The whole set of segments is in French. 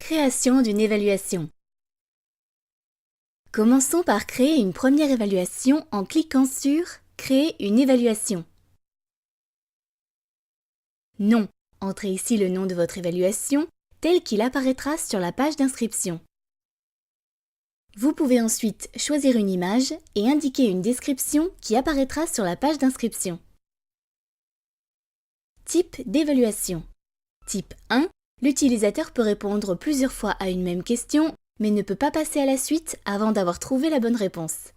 Création d'une évaluation. Commençons par créer une première évaluation en cliquant sur « Créer une évaluation ». Nom. Entrez ici le nom de votre évaluation tel qu'il apparaîtra sur la page d'inscription. Vous pouvez ensuite choisir une image et indiquer une description qui apparaîtra sur la page d'inscription. Type d'évaluation. Type 1. L'utilisateur peut répondre plusieurs fois à une même question, mais ne peut pas passer à la suite avant d'avoir trouvé la bonne réponse.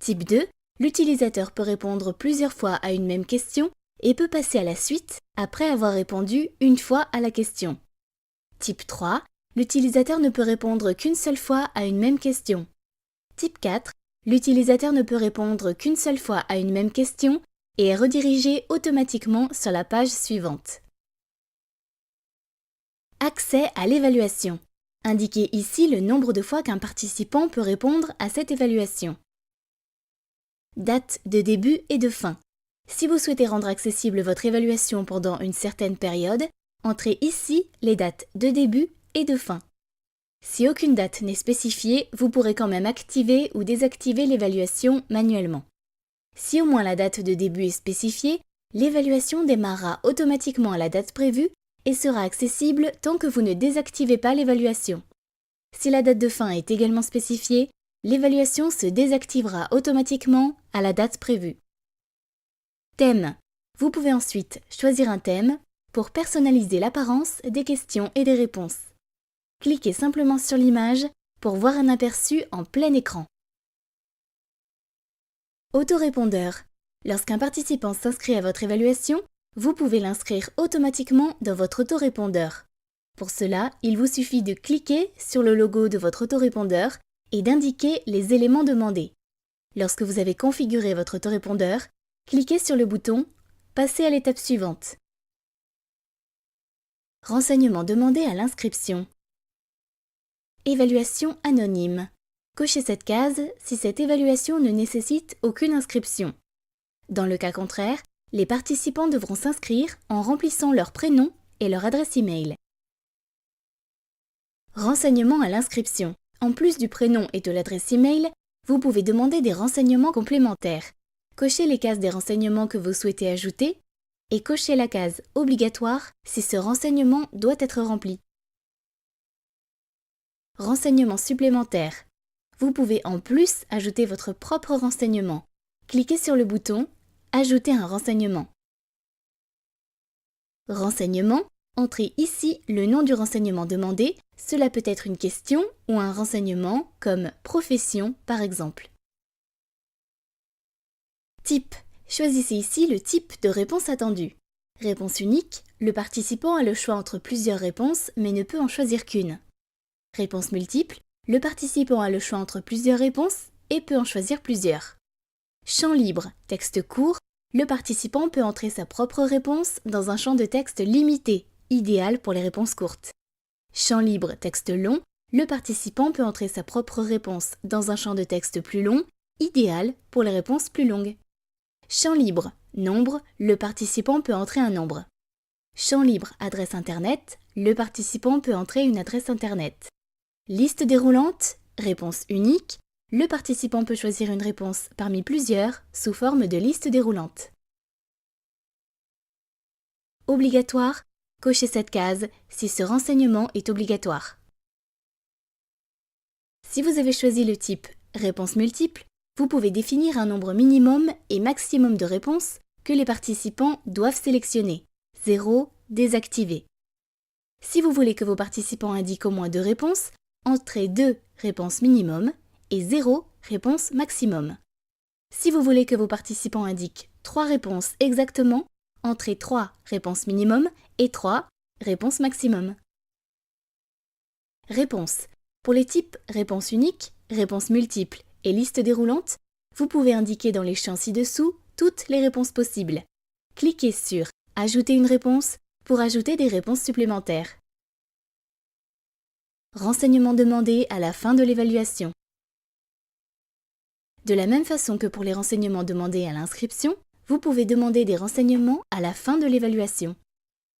Type 2. L'utilisateur peut répondre plusieurs fois à une même question et peut passer à la suite après avoir répondu une fois à la question. Type 3. L'utilisateur ne peut répondre qu'une seule fois à une même question. Type 4. L'utilisateur ne peut répondre qu'une seule fois à une même question et est redirigé automatiquement sur la page suivante. Accès à l'évaluation. Indiquez ici le nombre de fois qu'un participant peut répondre à cette évaluation. Date de début et de fin. Si vous souhaitez rendre accessible votre évaluation pendant une certaine période, entrez ici les dates de début et de fin. Si aucune date n'est spécifiée, vous pourrez quand même activer ou désactiver l'évaluation manuellement. Si au moins la date de début est spécifiée, l'évaluation démarrera automatiquement à la date prévue et sera accessible tant que vous ne désactivez pas l'évaluation. Si la date de fin est également spécifiée, l'évaluation se désactivera automatiquement à la date prévue. Thème. Vous pouvez ensuite choisir un thème pour personnaliser l'apparence des questions et des réponses. Cliquez simplement sur l'image pour voir un aperçu en plein écran. Autorépondeur. Lorsqu'un participant s'inscrit à votre évaluation, vous pouvez l'inscrire automatiquement dans votre autorépondeur. Pour cela, il vous suffit de cliquer sur le logo de votre autorépondeur et d'indiquer les éléments demandés. Lorsque vous avez configuré votre autorépondeur, cliquez sur le bouton « Passer à l'étape suivante ». Renseignements demandés à l'inscription. Évaluation anonyme. Cochez cette case si cette évaluation ne nécessite aucune inscription. Dans le cas contraire, les participants devront s'inscrire en remplissant leur prénom et leur adresse e-mail. Renseignements à l'inscription. En plus du prénom et de l'adresse e-mail, vous pouvez demander des renseignements complémentaires. Cochez les cases des renseignements que vous souhaitez ajouter et cochez la case « Obligatoire » si ce renseignement doit être rempli. Renseignements supplémentaires. Vous pouvez en plus ajouter votre propre renseignement. Cliquez sur le bouton « Ajouter un renseignement ». Renseignement. Entrez ici le nom du renseignement demandé. Cela peut être une question ou un renseignement comme « Profession » par exemple. Type. Choisissez ici le type de réponse attendue. Réponse unique. Le participant a le choix entre plusieurs réponses mais ne peut en choisir qu'une. Réponse multiple. Le participant a le choix entre plusieurs réponses et peut en choisir plusieurs. Champ libre. Texte court. Le participant peut entrer sa propre réponse dans un champ de texte limité, idéal pour les réponses courtes. Champ libre. Texte long. Le participant peut entrer sa propre réponse dans un champ de texte plus long, idéal pour les réponses plus longues. Champ libre. Nombre. Le participant peut entrer un nombre. Champ libre. Adresse Internet. Le participant peut entrer une adresse Internet. Liste déroulante. Réponse unique. Le participant peut choisir une réponse parmi plusieurs sous forme de liste déroulante. Obligatoire. Cochez cette case si ce renseignement est obligatoire. Si vous avez choisi le type réponse multiple, vous pouvez définir un nombre minimum et maximum de réponses que les participants doivent sélectionner. 0, désactivé. Si vous voulez que vos participants indiquent au moins 2 réponses, entrez 2 réponses minimum et 0 réponse maximum. Si vous voulez que vos participants indiquent 3 réponses exactement, entrez 3 réponses minimum et 3 réponses maximum. Réponse. Pour les types réponse unique, réponse multiple et liste déroulante, vous pouvez indiquer dans les champs ci-dessous toutes les réponses possibles. Cliquez sur « Ajouter une réponse » pour ajouter des réponses supplémentaires. Renseignements demandés à la fin de l'évaluation. De la même façon que pour les renseignements demandés à l'inscription, vous pouvez demander des renseignements à la fin de l'évaluation.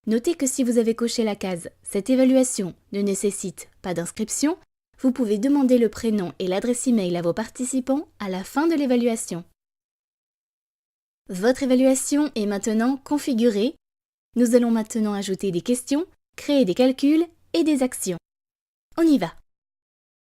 Notez que si vous avez coché la case « Cette évaluation ne nécessite pas d'inscription », vous pouvez demander le prénom et l'adresse email à vos participants à la fin de l'évaluation. Votre évaluation est maintenant configurée. Nous allons maintenant ajouter des questions, créer des calculs et des actions. On y va!